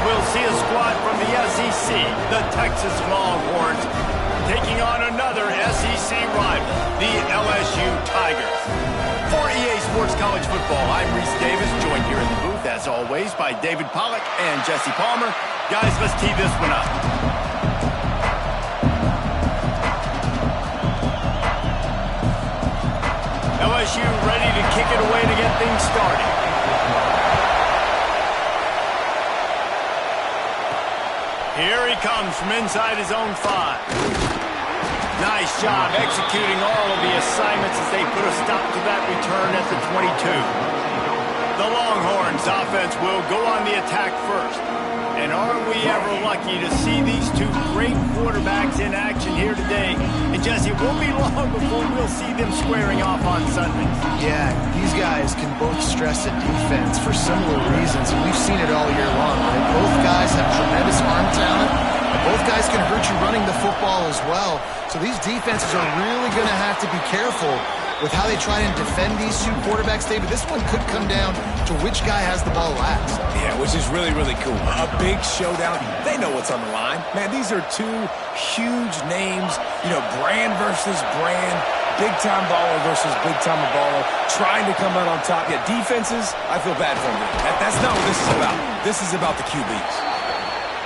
we'll see a squad from the SEC, the Texas Longhorns, taking on another SEC rival, the LSU Tigers. For EA Sports College Football, I'm Reese Davis, joined here in the booth, as always, by David Pollack and Jesse Palmer. Guys, let's tee this one up. LSU ready to kick it away to get things started. Here he comes from inside his own 5. Nice job executing all of the assignments as they put a stop to that return at the 22. The Longhorns offense will go on the attack first. And are we ever lucky to see these two great quarterbacks in action here today? And Jesse, it won't be long before we'll see them squaring off on Sundays. Yeah, these guys can both stress a defense for similar reasons, and we've seen it all year long, right? Both guys have tremendous arm talent. Both guys can hurt you running the football as well. So these defenses are really going to have to be careful with how they try and defend these two quarterbacks, David. This one could come down to which guy has the ball last. Yeah, which is really, really cool. A big showdown. They know what's on the line. Man, these are two huge names, brand versus brand, big-time baller versus big-time baller, trying to come out on top. Yeah, defenses, I feel bad for them. That's not what this is about. This is about the QBs.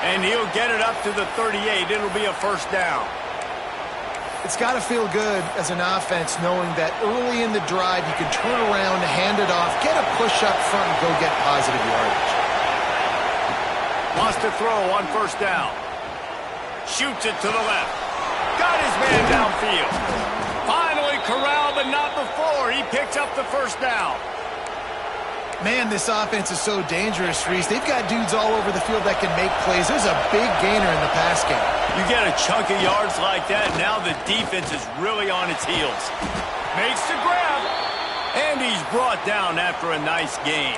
And he'll get it up to the 38. It'll be a first down. It's got to feel good as an offense knowing that early in the drive you can turn around, hand it off, get a push up front, and go get positive yardage. Wants to throw on first down. Shoots it to the left. Got his man downfield. Finally corralled, but not before. He picks up the first down. Man, this offense is so dangerous, Reese. They've got dudes all over the field that can make plays. There's a big gainer in the pass game. You get a chunk of yards like that, now the defense is really on its heels. Makes the grab, and he's brought down after a nice gain.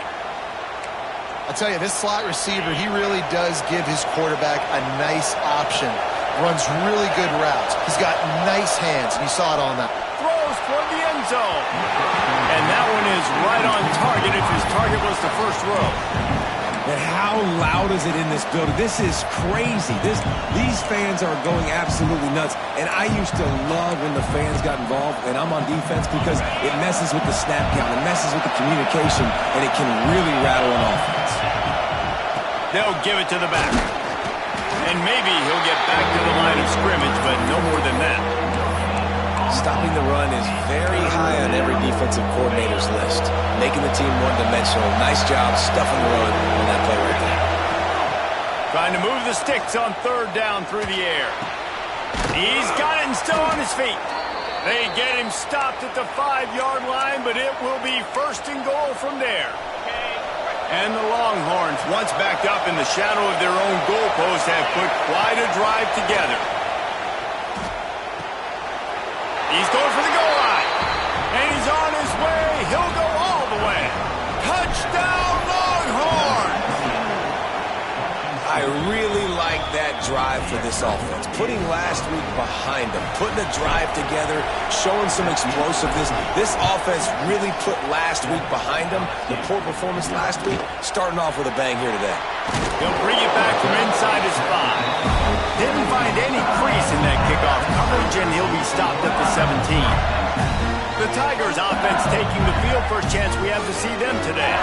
I'll tell you, this slot receiver, he really does give his quarterback a nice option. Runs really good routes. He's got nice hands, and you saw it all night. Throws toward the end zone. And that one is right on target if his target was the first row. And how loud is it in this building? This is crazy. These fans are going absolutely nuts. And I used to love when the fans got involved, and I'm on defense, because it messes with the snap count, it messes with the communication, and it can really rattle an offense. They'll give it to the back. And maybe he'll get back to the line of scrimmage, but no more than that. Stopping the run is very high on every defensive coordinator's list. Making the team one-dimensional. Nice job stuffing the run on that play right there. Trying to move the sticks on third down through the air. He's got it and still on his feet. They get him stopped at the 5-yard line, but it will be first and goal from there. And the Longhorns, once backed up in the shadow of their own goalpost, have put quite a drive together. He's going for the goal line. And he's on his way. He'll go all the way. Touchdown, Longhorns! I really like that drive for this offense. Putting last week behind them. Putting a drive together. Showing some explosiveness. This offense really put last week behind them. The poor performance last week, starting off with a bang here today. He'll bring it back from inside his 5. Didn't find any crease in that kickoff coverage, and he'll be stopped at the 17. The Tigers offense taking the field for a chance we have to see them today.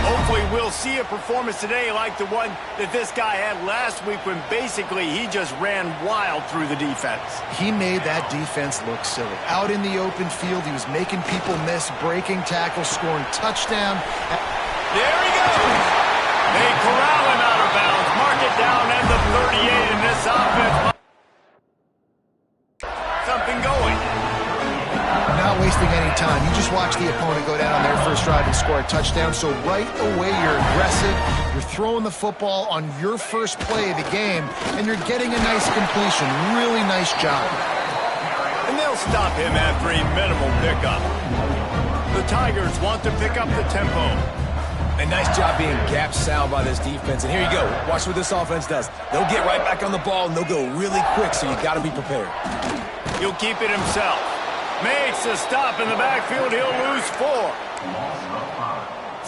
Hopefully we'll see a performance today like the one that this guy had last week when basically he just ran wild through the defense. He made that defense look silly. Out in the open field, he was making people miss, breaking tackles, scoring touchdown. There he goes! They corral him out of bounds, mark it down at the 38 in this offense. Something going. Not wasting any time. You just watch the opponent go down on their first drive and score a touchdown. So right away, you're aggressive. You're throwing the football on your first play of the game, and you're getting a nice completion. Really nice job. And they'll stop him after a minimal pickup. The Tigers want to pick up the tempo. A nice job being gap sound by this defense. And here you go. Watch what this offense does. They'll get right back on the ball, and they'll go really quick, so you got to be prepared. He'll keep it himself. Makes a stop in the backfield. He'll lose 4.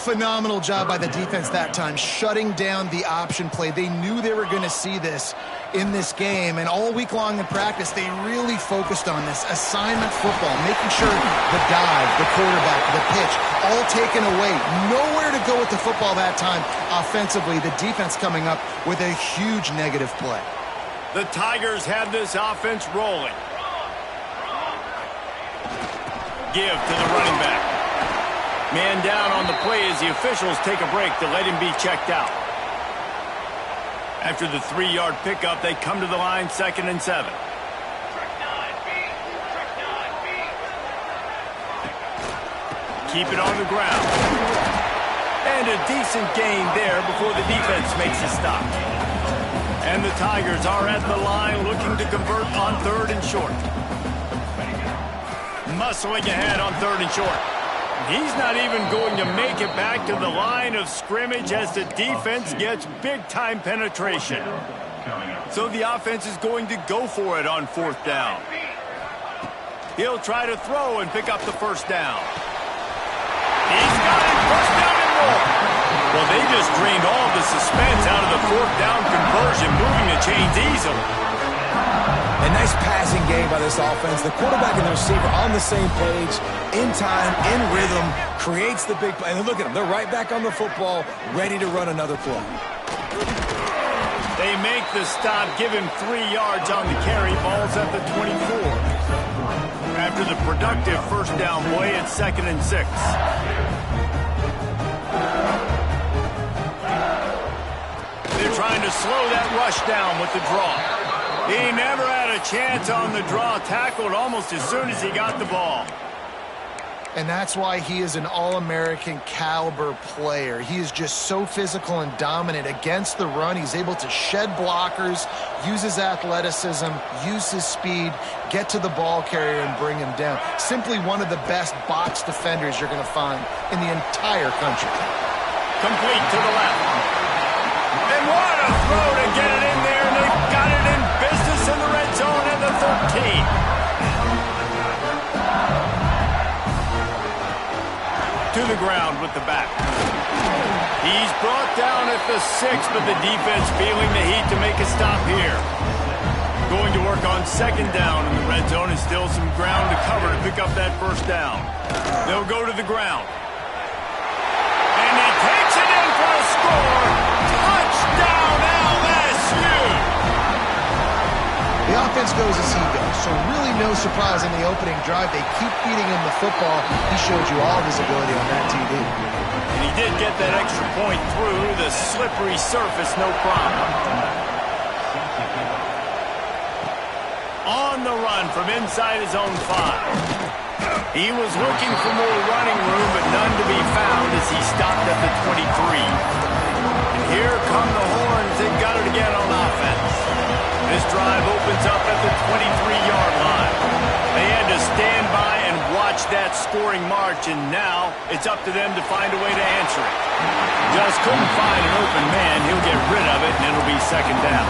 Phenomenal job by the defense that time, shutting down the option play. They knew they were going to see this in this game, and all week long in practice, they really focused on this assignment football, making sure the dive, the quarterback, the pitch, all taken away. Nowhere to go with the football that time offensively. The defense coming up with a huge negative play. The Tigers have this offense rolling. Give to the running back. Man down on the play as the officials take a break to let him be checked out. After the 3-yard pickup, they come to the line, 2nd and 7. Keep it on the ground. And a decent gain there before the defense makes a stop. And the Tigers are at the line looking to convert on 3rd and short. Muscling ahead on 3rd and short. He's not even going to make it back to the line of scrimmage as the defense gets big-time penetration. So the offense is going to go for it on 4th down. He'll try to throw and pick up the 1st down. He's got it, 1st down and more. Well, they just drained all the suspense out of the 4th down conversion, moving the chains easily. A nice passing game by this offense. The quarterback and the receiver on the same page, in time, in rhythm, creates the big play. And look at them. They're right back on the football, ready to run another play. They make the stop, give him 3 yards on the carry. Ball's at the 24. After the productive 1st down play, it's 2nd and 6. They're trying to slow that rush down with the draw. He never had a chance on the draw, tackled almost as soon as he got the ball. And that's why he is an All-American caliber player. He is just so physical and dominant against the run. He's able to shed blockers, use his athleticism, use his speed, get to the ball carrier and bring him down. Simply one of the best box defenders you're going to find in the entire country. Complete to the left. And what a throw to get it in there. And they've got it in business in the red zone at the 13. To the ground with the back. He's brought down at the 6, but the defense feeling the heat to make a stop here. Going to work on 2nd down in the red zone and still some ground to cover to pick up that 1st down. They'll go to the ground. And he takes it in for a score. Touchdown LSU! The offense goes as he goes, so really no surprise in the opening drive. They keep feeding him the football. He showed you all of his ability on that TD. And he did get that extra point through the slippery surface, no problem. On the run from inside his own 5. He was looking for more running room, but none to be found as he stopped at the 23. And here come the horns. They've got it again on offense. This drive opens up at the 23-yard line. They had to stand by and watch that scoring march, and now it's up to them to find a way to answer it. Just couldn't find an open man. He'll get rid of it, and it'll be 2nd down.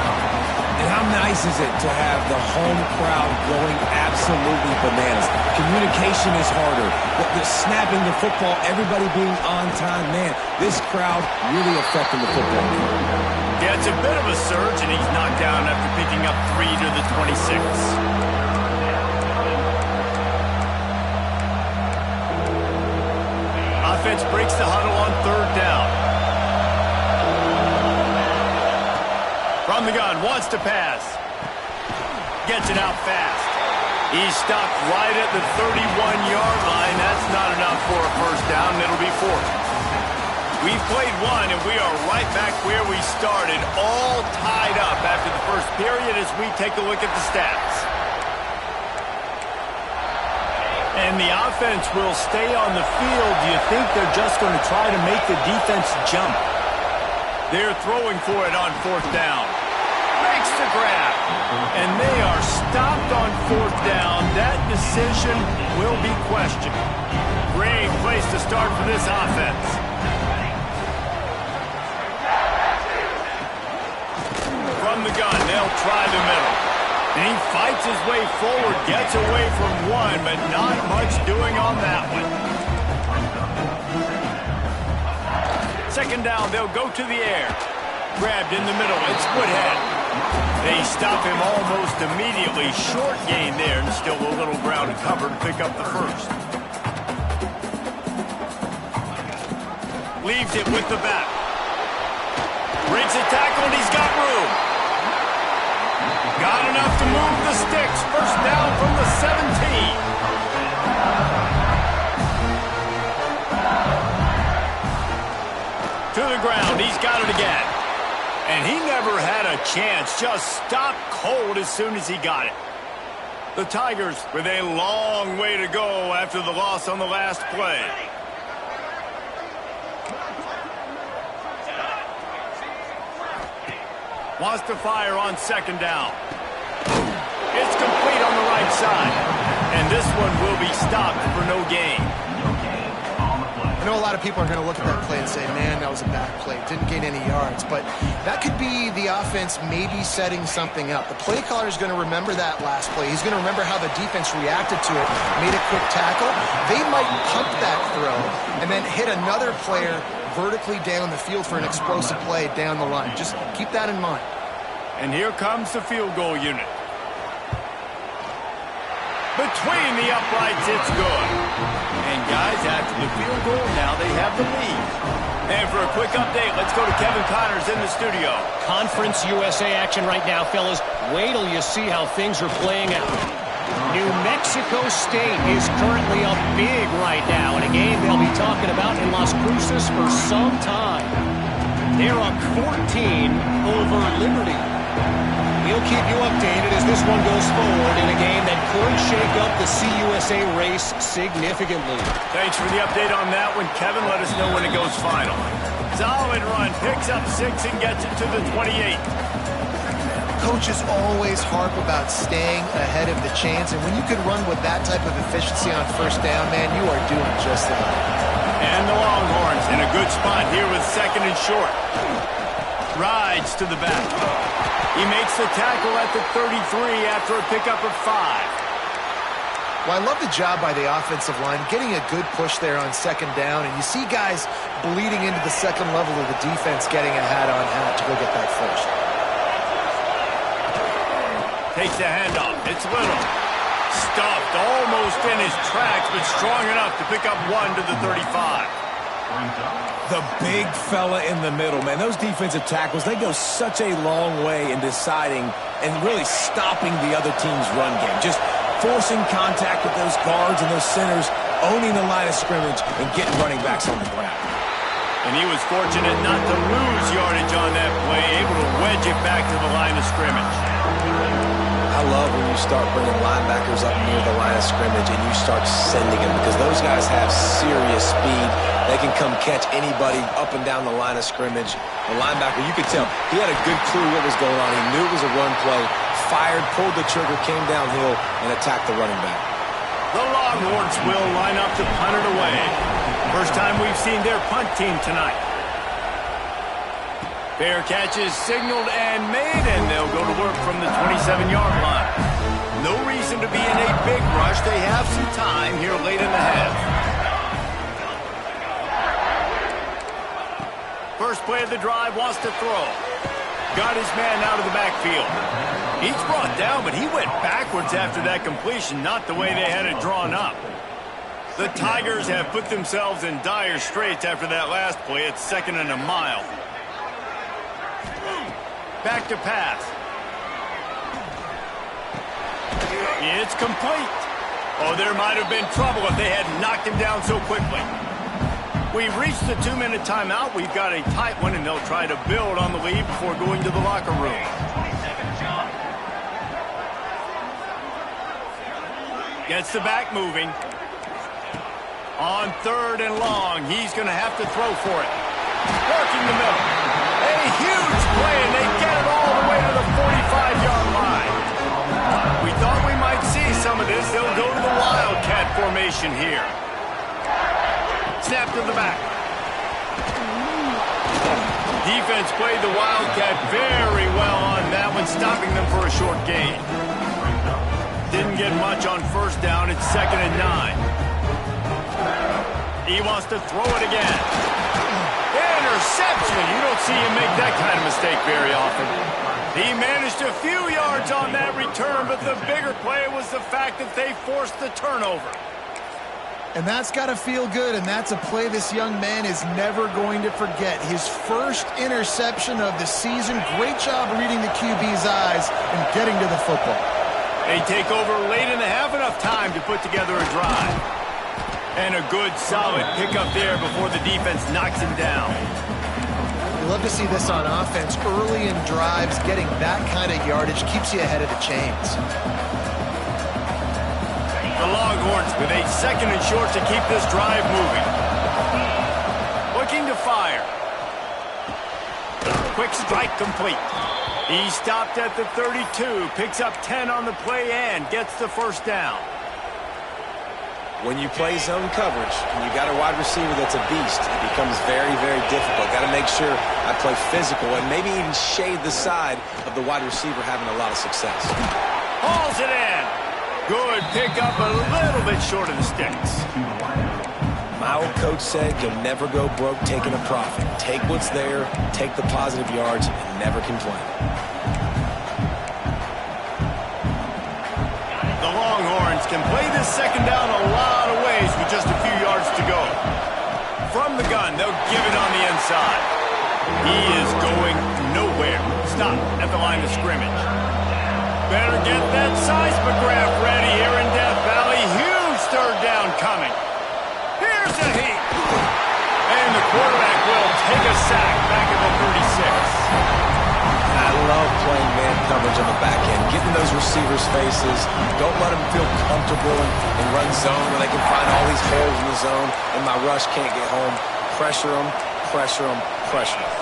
And how nice is it to have the home crowd going absolutely bananas? Communication is harder. The snapping the football, everybody being on time. Man, this crowd really affecting the football game. Yeah, it's a bit of a surge, and he's knocked down after picking up 3 to the 26. Offense breaks the huddle on 3rd down. From the gun, wants to pass. Gets it out fast. He's stopped right at the 31-yard line. That's not enough for a 1st down. It'll be 4th. We've played one, and we are right back where we started, all tied up after the 1st period as we take a look at the stats. And the offense will stay on the field. Do you think they're just going to try to make the defense jump? They're throwing for it on 4th down. Makes the grab. And they are stopped on 4th down. That decision will be questioned. Great place to start for this offense. From the gun, they'll try the middle. And he fights his way forward, gets away from one, but not much doing on that one. second down, they'll go to the air. Grabbed in the middle, it's Woodhead. They stop him almost immediately. Short gain there, and still a little ground to cover to pick up the first. Leaves it with the back. Breaks a tackle, and he's got room. Got enough to move the sticks. First down from the 17. To the ground, he's got it again. And he never had a chance, just stopped cold as soon as he got it. The Tigers with a long way to go after the loss on the last play. Wants to fire on second down. It's complete on the right side. And this one will be stopped for no gain. I know a lot of people are going to look at that play and say, man, that was a bad play. Didn't gain any yards. But that could be the offense maybe setting something up. The play caller is going to remember that last play. He's going to remember how the defense reacted to it, made a quick tackle. They might pump that throw and then hit another player vertically down the field for an explosive play down the line. Just keep that in mind. And here comes the field goal unit. Between the uprights, it's good. And guys, after the field goal, now they have the lead. And for a quick update, let's go to Kevin Connors in the studio. Conference USA action right now, fellas. Wait till you see how things are playing out. New Mexico State is currently up big right now in a game they'll be talking about in Las Cruces for some time. They're up 14 over Liberty. We'll keep you updated as this one goes forward in a game that could shake up the CUSA race significantly. Thanks for the update on that one, Kevin. Let us know when it goes final. Solid run, picks up 6 and gets it to the 28. Coaches always harp about staying ahead of the chains, and when you can run with that type of efficiency on first down, man, you are doing just that. And the Longhorns in a good spot here with second and short. Rides to the back. He makes the tackle at the 33 after a pickup of 5. Well, I love the job by the offensive line, getting a good push there on second down, and you see guys bleeding into the second level of the defense getting a hat-on-hat to go get that first. Takes the handoff. It's Little. Stuffed almost in his tracks, but strong enough to pick up 1 to the 35. The big fella in the middle, man. Those defensive tackles, they go such a long way in deciding and really stopping the other team's run game. Just forcing contact with those guards and those centers, owning the line of scrimmage, and getting running backs on the ground. And he was fortunate not to lose yardage on that play, able to wedge it back to the line of scrimmage. I love when you start bringing linebackers up near the line of scrimmage and you start sending them because those guys have serious speed. They can come catch anybody up and down the line of scrimmage. The linebacker, you could tell, he had a good clue what was going on. He knew it was a run play, fired, pulled the trigger, came downhill, and attacked the running back. The Longhorns will line up to punt it away. First time we've seen their punt team tonight. Fair catch is signaled and made, and they'll go to work from the 27-yard line. No reason to be in a big rush. They have some time here late in the half. First play of the drive, wants to throw. Got his man out of the backfield. He's brought down, but he went backwards after that completion, not the way they had it drawn up. The Tigers have put themselves in dire straits after that last play. It's 2nd and a mile. Back to pass. It's complete. Oh, there might have been trouble if they had knocked him down so quickly. We've reached the 2-minute timeout. We've got a tight one, and they'll try to build on the lead before going to the locker room. Gets the back moving. On 3rd and long, he's going to have to throw for it. Working the middle. A huge play, and they get it all the way to the 45-yard line. We thought we might see some of this. They'll go to the Wildcat formation here. Snap to the back. Defense played the Wildcat very well on that one, stopping them for a short gain. Didn't get much on first down. It's 2nd and 9. He wants to throw it again. Interception. You don't see him make that kind of mistake very often. He managed a few yards on that return, but the bigger play was the fact that they forced the turnover. And that's got to feel good, and that's a play this young man is never going to forget. His first interception of the season. Great job reading the QB's eyes and getting to the football. They take over late in the half, enough time to put together a drive. And a good, solid pickup there before the defense knocks him down. You love to see this on offense. Early in drives, getting that kind of yardage keeps you ahead of the chains. The Longhorns with a second and short to keep this drive moving. Looking to fire. Quick strike complete. He stopped at the 32, picks up 10 on the play and gets the first down. When you play zone coverage and you got a wide receiver that's a beast, it becomes very, very difficult. Got to make sure I play physical and maybe even shade the side of the wide receiver having a lot of success. Hauls it in. Good pickup, a little bit short of the sticks. My old coach said you'll never go broke taking a profit. Take what's there, take the positive yards, and never complain. The Longhorns can play this second down a lot of ways with just a few yards to go. From the gun, they'll give it on the inside. He is going nowhere. Stop at the line of scrimmage. Better get that seismograph ready here in Death Valley. Huge third down coming. Here's a heat. And the quarterback will take a sack back at the 36. I love playing man coverage on the back end, getting those receivers' faces. Don't let them feel comfortable in run zone where they can find all these holes in the zone and my rush can't get home. Pressure them, pressure them, pressure them.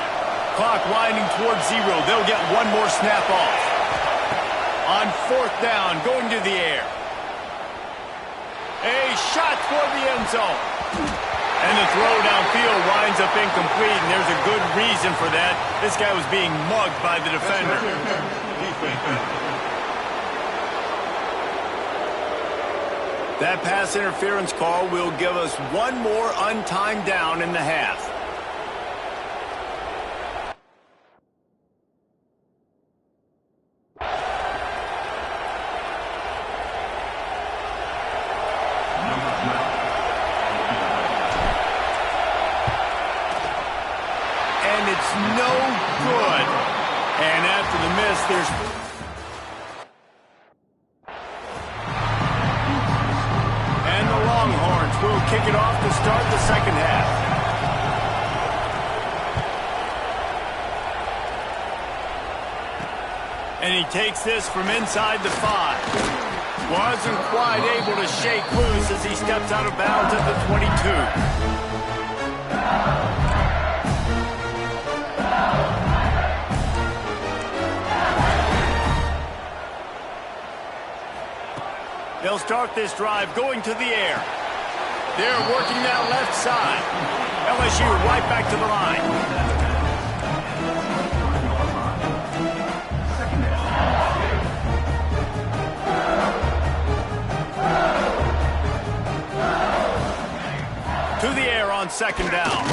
Clock winding towards zero. They'll get one more snap off. On fourth down, going to the air. A shot toward the end zone. And the throw downfield winds up incomplete, and there's a good reason for that. This guy was being mugged by the defender. That pass interference call will give us one more untimed down in the half. No good. And after the miss, there's... And the Longhorns will kick it off to start the second half. And he takes this from inside the 5. Wasn't quite able to shake loose as he steps out of bounds at the 22. They'll start this drive going to the air. They're working that left side. LSU right back to the line. To the air on second down.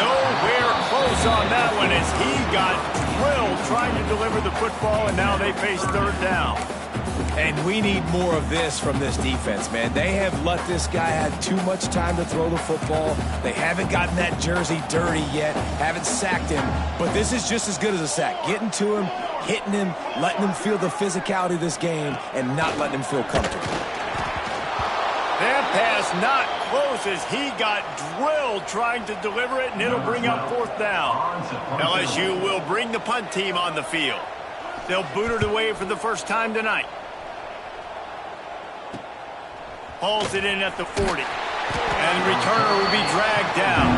Nowhere close on that one as he got drilled trying to deliver the football, and now they face third down. And we need more of this from this defense, man. They have let this guy have too much time to throw the football. They haven't gotten that jersey dirty yet, haven't sacked him. But this is just as good as a sack. Getting to him, hitting him, letting him feel the physicality of this game, and not letting him feel comfortable. That pass not close as he got drilled trying to deliver it, and it'll bring up fourth down. LSU will bring the punt team on the field. They'll boot it away for the first time tonight. Hauls it in at the 40. And the returner will be dragged down.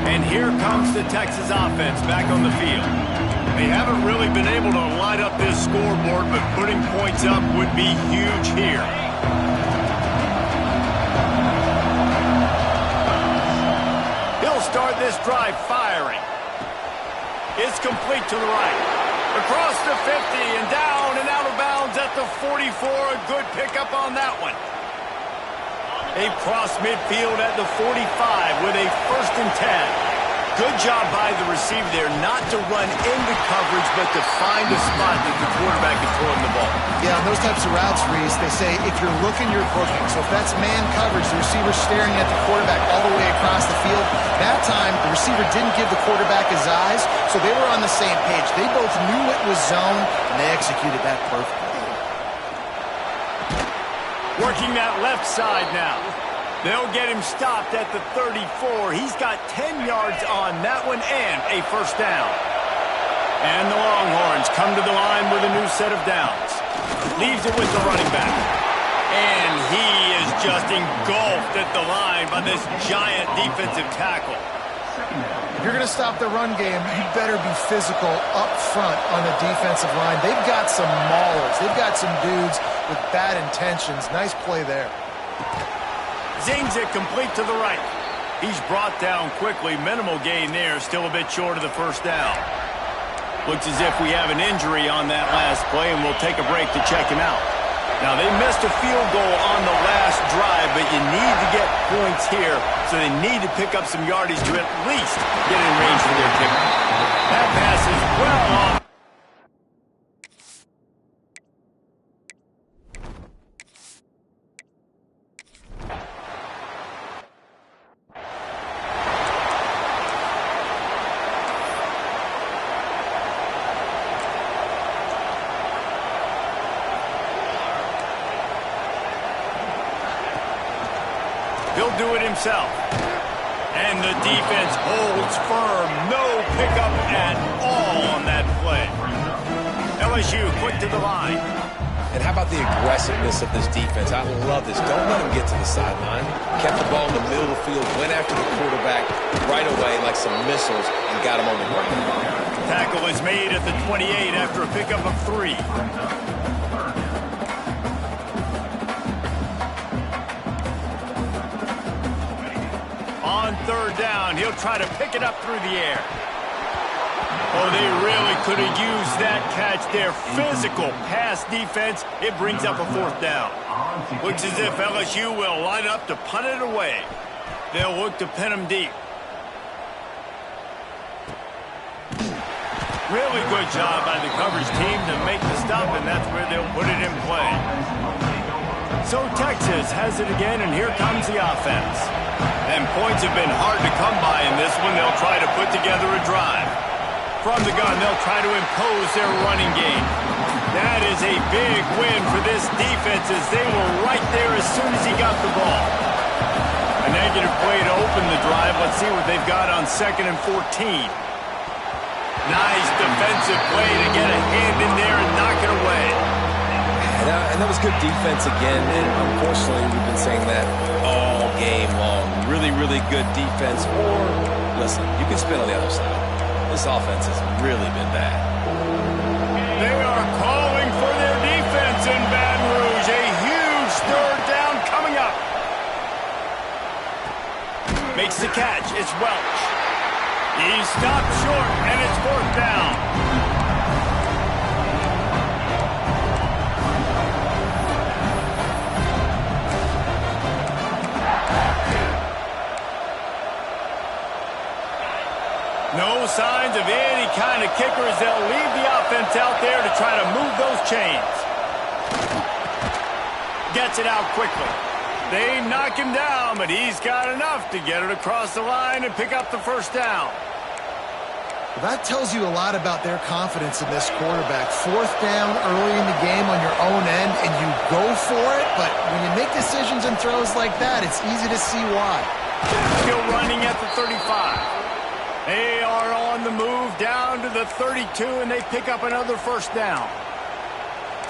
And here comes the Texas offense back on the field. They haven't really been able to light up this scoreboard, but putting points up would be huge here. He'll start this drive firing. It's complete to the right. Across the 50 and down and out of bounds at the 44. A good pickup on that one. They cross midfield at the 45 with a 1st and 10. Good job by the receiver there not to run into coverage, but to find a spot that the quarterback can throw him the ball. Yeah, on those types of routes, Reese, they say if you're looking, you're booking. So if that's man coverage, the receiver's staring at the quarterback all the way across the field. That time, the receiver didn't give the quarterback his eyes, so they were on the same page. They both knew it was zone, and they executed that perfectly. Working that left side now. They'll get him stopped at the 34. He's got 10 yards on that one and a 1st down. And the Longhorns come to the line with a new set of downs. Leaves it with the running back. And he is just engulfed at the line by this giant defensive tackle. If you're going to stop the run game, you better be physical up front on the defensive line. They've got some maulers. They've got some dudes with bad intentions. Nice play there. Zings it complete to the right. He's brought down quickly. Minimal gain there. Still a bit short of the 1st down. Looks as if we have an injury on that last play, and we'll take a break to check him out. Now, they missed a field goal on the last drive, but you need to get points here, so they need to pick up some yardage to at least get in range for their kicker. That pass is well off. He'll do it himself. And the defense holds firm. No pickup at all on that play. LSU quick to the line. And how about the aggressiveness of this defense? I love this. Don't let them get to the sideline. Kept the ball in the middle of the field, went after the quarterback right away like some missiles, and got him on the ground. Tackle is made at the 28 after a pickup of 3. On 3rd down, he'll try to pick it up through the air. Oh, they really could have used that catch there. Physical pass defense. It brings up a 4th down. Looks as if LSU will line up to punt it away. They'll look to pin him deep. Really good job by the coverage team to make the stop, and that's where they'll put it in play. So Texas has it again, and here comes the offense. And points have been hard to come by in this one. They'll try to put together a drive. From the gun, they'll try to impose their running game. That is a big win for this defense as they were right there as soon as he got the ball. A negative play to open the drive. Let's see what they've got on 2nd and 14. Nice defensive play to get a hand in there and knock it away. And that was good defense again, and unfortunately we've been saying that all game long. Really, really good defense. Or, listen, you can spin on the other side. This offense has really been bad. They are calling for their defense in Baton Rouge. A huge 3rd down coming up. Makes the catch. It's Welch. He stopped short, and it's 4th down. No signs of any kind of kickers. They'll leave the offense out there to try to move those chains. Gets it out quickly. They knock him down, but he's got enough to get it across the line and pick up the 1st down. Well, that tells you a lot about their confidence in this quarterback. 4th down early in the game on your own end, and you go for it, but when you make decisions and throws like that, it's easy to see why. Still running at the 35. They are on the move down to the 32, and they pick up another 1st down.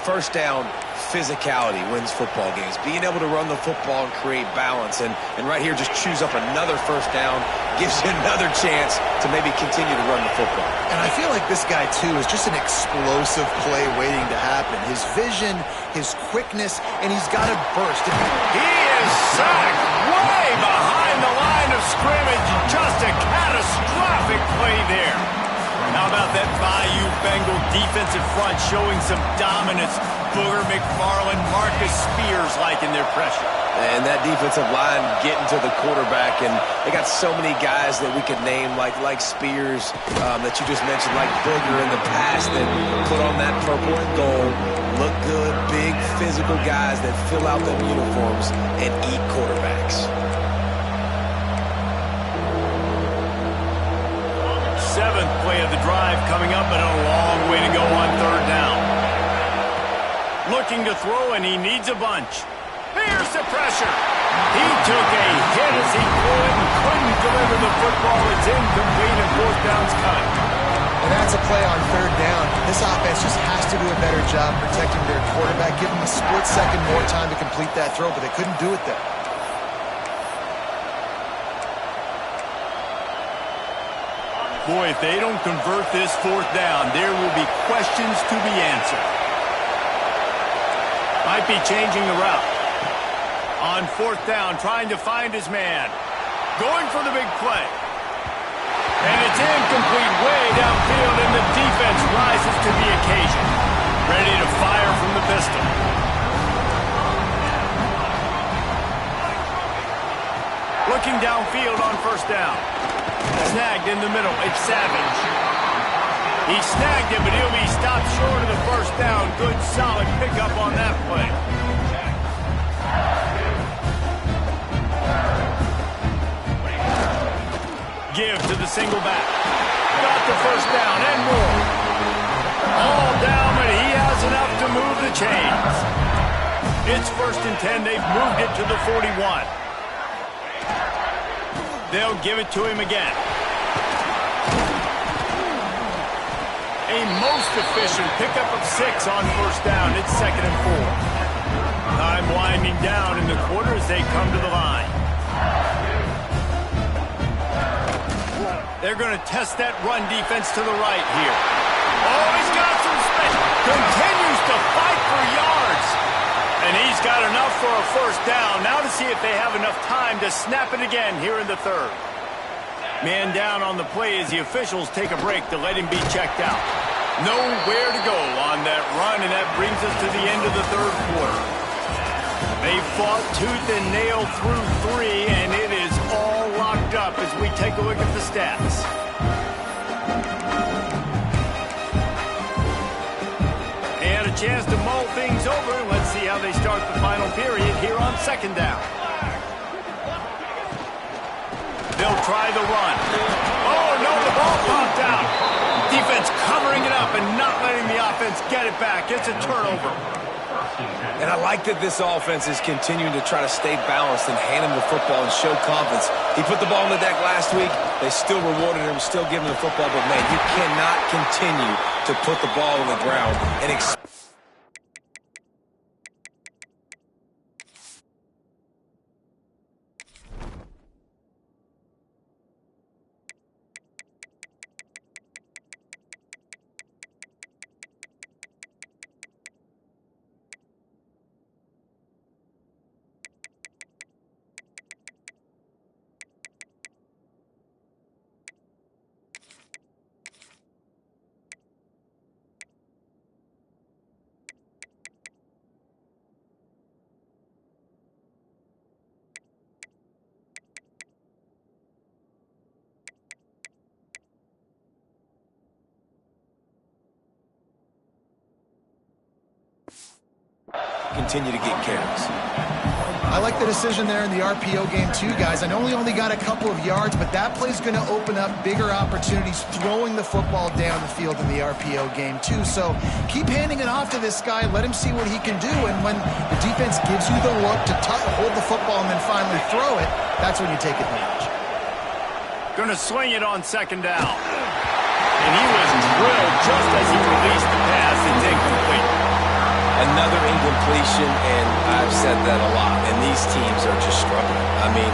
1st down, physicality wins football games. Being able to run the football and create balance. And right here, just choose up another 1st down, gives you another chance to maybe continue to run the football. And I feel like this guy, too, is just an explosive play waiting to happen. His vision, his quickness, and he's got a burst. He is sacked way behind the line of scrimmage. Just a catastrophic play there. How about that Bayou Bengal defensive front showing some dominance? Booger McFarland, Marcus Spears liking their pressure. And that defensive line getting to the quarterback, and they got so many guys that we could name, like Spears, that you just mentioned, like Booger in the past, that put on that purple and gold, look good, big physical guys that fill out them uniforms and eat quarterbacks. Seventh play of the drive coming up, and a long way to go on third down. Looking to throw, and he needs a bunch. Here's the pressure. He took a hit as he could and couldn't deliver the football. It's incomplete, and fourth down's cut. And that's a play on third down. This offense just has to do a better job protecting their quarterback. Give them a split second more time to complete that throw, but they couldn't do it there. Boy, if they don't convert this fourth down, there will be questions to be answered. Might be changing the route. On fourth down, trying to find his man. Going for the big play. And it's incomplete way downfield, and the defense rises to the occasion. Ready to fire from the pistol. Looking downfield on first down. Snagged in the middle. It's Savage. He snagged it, but he'll be stopped short of the first down. Good, solid pickup on that play. Give to the single back. Got the first down and more. All down, but he has enough to move the chains. It's 1st and 10. They've moved it to the 41. They'll give it to him again. A most efficient pickup of 6 on first down. It's 2nd and 4. Time winding down in the quarter as they come to the line. They're going to test that run defense to the right here. Oh, he's got some space. Continues to fight for yards. And he's got enough for a first down. Now to see if they have enough time to snap it again here in the third. Man down on the play as the officials take a break to let him be checked out. Nowhere to go on that run, and that brings us to the end of the third quarter. They fought tooth and nail through 3, and it is all locked up as we take a look at the stats. And a chance to mull things over. Let's see how they start the final period here on second down. They'll try the run. Oh, no, the ball popped out. Defense covering it up and not letting the offense get it back. It's a turnover. And I like that this offense is continuing to try to stay balanced and hand him the football and show confidence. He put the ball on the deck last week. They still rewarded him, still giving him the football. But, man, you cannot continue to put the ball on the ground and continue to get carries. I like the decision there in the RPO game too, guys. I know he only got a couple of yards, but that play's going to open up bigger opportunities throwing the football down the field in the RPO game too. So keep handing it off to this guy. Let him see what he can do. And when the defense gives you the look to hold the football and then finally throw it, that's when you take advantage. Going to swing it on second down. And he was drilled just as he released the pass. It's incomplete. Another incompletion, and I've said that a lot, and these teams are just struggling. I mean,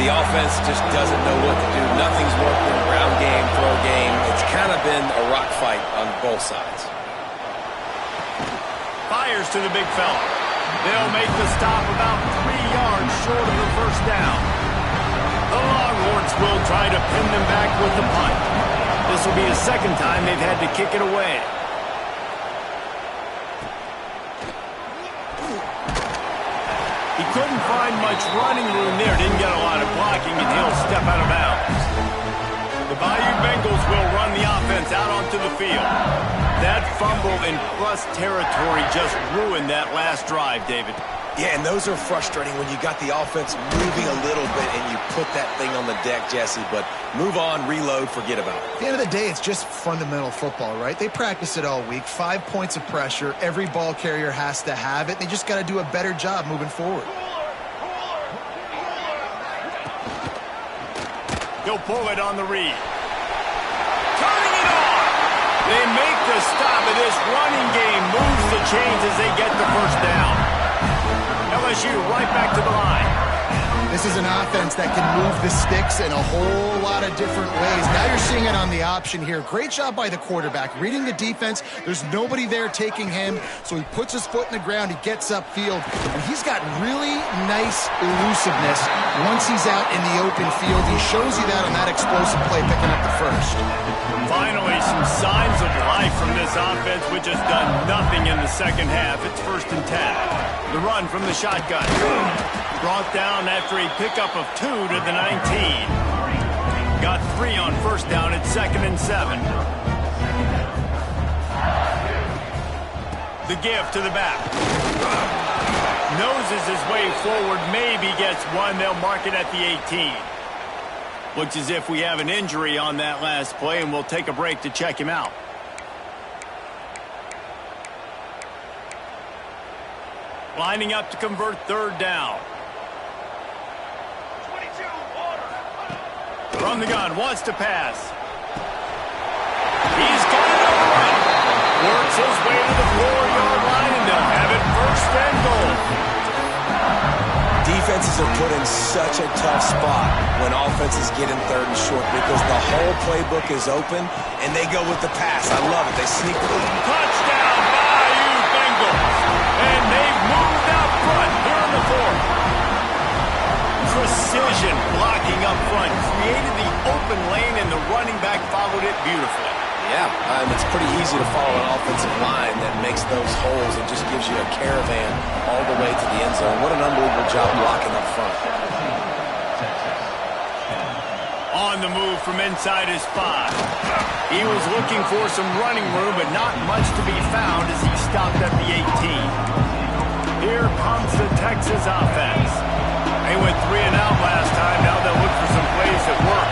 the offense just doesn't know what to do. Nothing's working, ground game, throw game. It's kind of been a rock fight on both sides. Fires to the big fella. They'll make the stop about 3 yards short of the first down. The Longhorns will try to pin them back with the punt. This will be the second time they've had to kick it away. He couldn't find much running room there. Didn't get a lot of blocking, and he'll step out of bounds. The Bayou Bengals will run the offense out onto the field. That fumble in plus territory just ruined that last drive, David. Yeah, and those are frustrating when you got the offense moving a little bit and you put that thing on the deck, Jesse. But move on, reload, forget about it. At the end of the day, it's just fundamental football, right? They practice it all week. 5 points of pressure. Every ball carrier has to have it. They just got to do a better job moving forward. He'll pull it on the read. Turning it on! They make the stop, and this running game moves the chains as they get the first down. LSU right back to the line. This is an offense that can move the sticks in a whole lot of different ways. Now you're seeing it on the option here. Great job by the quarterback. Reading the defense, there's nobody there taking him, so he puts his foot in the ground, he gets upfield, and he's got really nice elusiveness once he's out in the open field. He shows you that on that explosive play, picking up the first. Finally, some signs of life from this offense, which has done nothing in the second half. It's 1st and 10. The run from the shotgun. Brought down after a pickup of 2 to the 19. Got 3 on 1st down at 2nd and 7. The give to the back. Noses his way forward, maybe gets 1. They'll mark it at the 18. Looks as if we have an injury on that last play, and we'll take a break to check him out. Lining up to convert 3rd down. From the gun, wants to pass. He's got it all right. Works his way to the 4-yard line, and they'll have it 1st and goal. Defenses are put in such a tough spot when offenses get in 3rd and short because the whole playbook is open, and they go with the pass. I love it. They sneak through. Touchdown, Bayou Bengals. And they've moved out front here in the 4th. Precision blocking up front. Created the open lane, and the running back followed it beautifully. Yeah, it's pretty easy to follow an offensive line that makes those holes and just gives you a caravan all the way to the end zone. What an unbelievable job blocking up front. On the move from inside his 5. He was looking for some running room, but not much to be found as he stopped at the 18. Here comes the Texas offense. They went 3 and out last time. Now they'll look for some plays that work.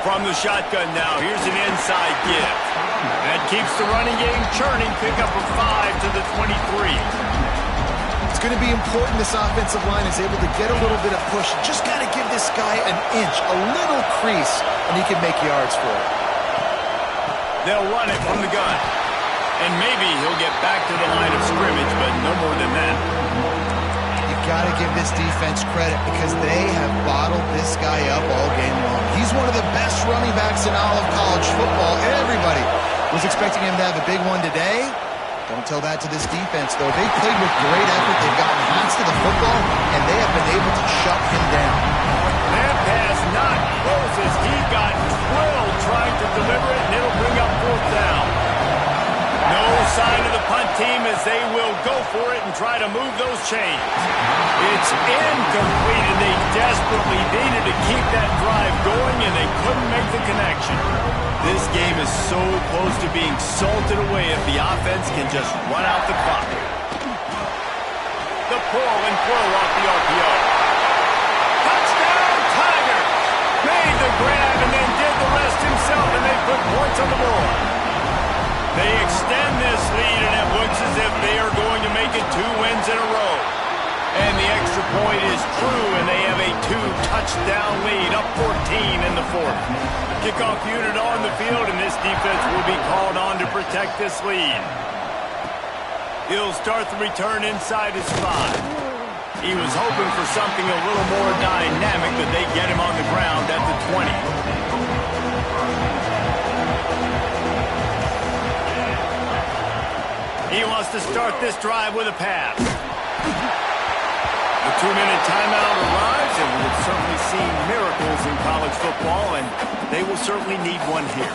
From the shotgun now, here's an inside give. That keeps the running game churning. Pick up a 5 to the 23. It's going to be important this offensive line is able to get a little bit of push. Just got to give this guy an inch, a little crease, and he can make yards for it. They'll run it from the gun. And maybe he'll get back to the line of scrimmage, but no more than that. Got to give this defense credit because they have bottled this guy up all game long. He's one of the best running backs in all of college football. Everybody was expecting him to have a big one today. Don't tell that to this defense, though. They played with great effort. They've gotten hands to the football, and they have been able to shut him down. That pass not close as he got drilled trying to deliver it, and it'll bring up 4th down. No sign of the punt team as they will go for it and try to move those chains. It's incomplete, and they desperately needed to keep that drive going, and they couldn't make the connection. This game is so close to being salted away if the offense can just run out the clock. The pull and throw off the RPO. Touchdown, Tigers! Made the grab and then did the rest himself, and they put points on the board. They extend this lead, and it looks as if they are going to make it 2 wins in a row. And the extra point is true, and they have a 2-touchdown lead, up 14 in the 4th. Kickoff unit on the field, and this defense will be called on to protect this lead. He'll start the return inside his 5. He was hoping for something a little more dynamic, but they get him on the ground at the 20. He wants to start this drive with a pass. The 2-minute timeout arrives, and we'll certainly seen miracles in college football, and they will certainly need one here.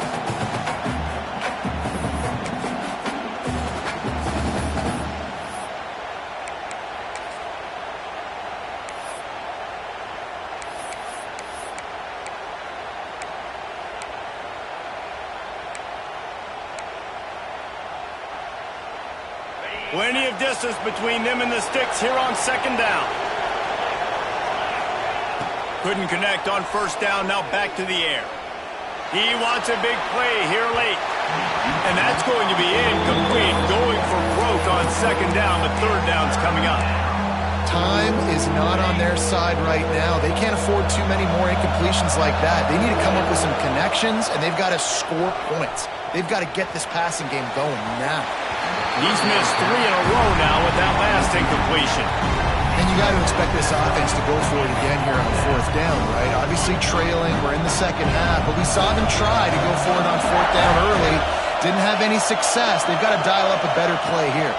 Plenty of distance between them and the sticks here on second down. Couldn't connect on first down, now back to the air. He wants a big play here late. And that's going to be incomplete, going for broke on second down, but third down's coming up. Time is not on their side right now. They can't afford too many more incompletions like that. They need to come up with some connections, and they've got to score points. They've got to get this passing game going now. He's missed 3 in a row now with that last incompletion. And you got to expect this offense to go for it again here on fourth down, right? Obviously trailing, we're in the second half, but we saw them try to go for it on fourth down early. Didn't have any success. They've got to dial up a better play here.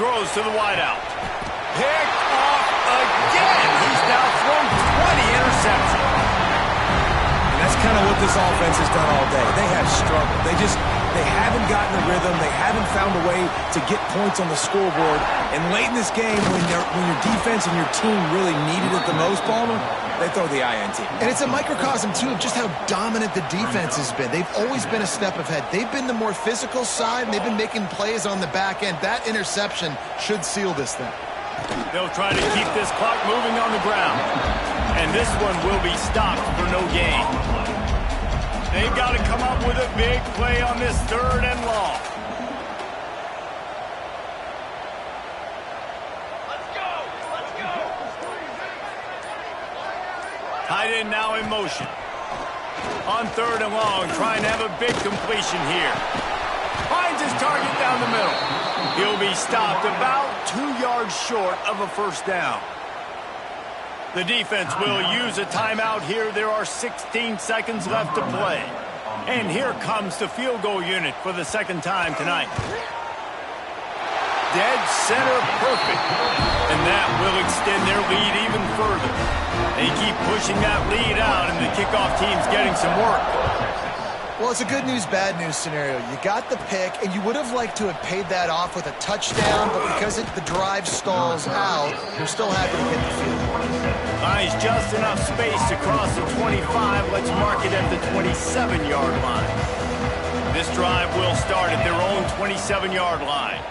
Throws to the wideout. Picked off again. He's now thrown 20 interceptions. And that's kind of what this offense has done all day. They have struggled. They haven't gotten a rhythm. They haven't found a way to get points on the scoreboard. And late in this game, when your defense and your team really needed it the most, Palmer, they throw the INT. And it's a microcosm, too, of just how dominant the defense has been. They've always been a step ahead. They've been the more physical side, and they've been making plays on the back end. That interception should seal this thing. They'll try to keep this clock moving on the ground. And this one will be stopped for no gain. They've got to come up with a big play on this third and long. Let's go! Let's go! Tight end now in motion. On third and long, trying to have a big completion here. Finds his target down the middle. He'll be stopped about 2 yards short of a first down. The defense will use a timeout here. There are 16 seconds left to play. And here comes the field goal unit for the second time tonight. Dead center perfect. And that will extend their lead even further. They keep pushing that lead out, and the kickoff team's getting some work. Well, it's a good news, bad news scenario. You got the pick, and you would have liked to have paid that off with a touchdown, but because the drive stalls out, you're still happy to get the field goal. Nice, just enough space to cross the 25. Let's mark it at the 27-yard line. This drive will start at their own 27-yard line.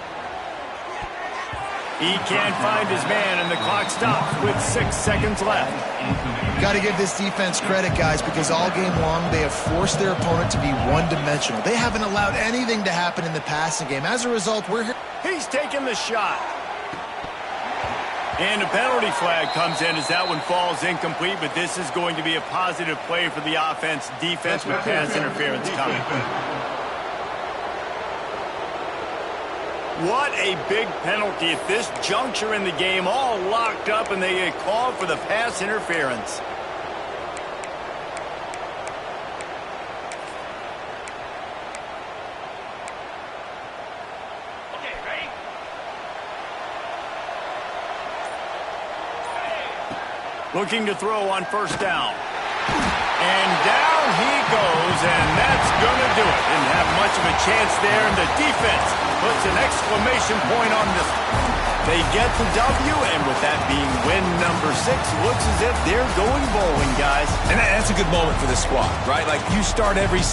He can't find his man, and the clock stops with 6 seconds left. Got to give this defense credit, guys, because all game long they have forced their opponent to be one-dimensional. They haven't allowed anything to happen in the passing game. As a result, we're here. He's taking the shot. And a penalty flag comes in as that one falls incomplete, but this is going to be a positive play for the offense. Defense with pass interference coming. What a big penalty at this juncture in the game, all locked up, and they get called for the pass interference. Okay, ready? Looking to throw on first down. And down he goes, and that's going to do it. Didn't have much of a chance there, and the defense puts an exclamation point on this. They get the W, and with that being win number 6, looks as if they're going bowling, guys. And that's a good moment for this squad, right? Like, you start every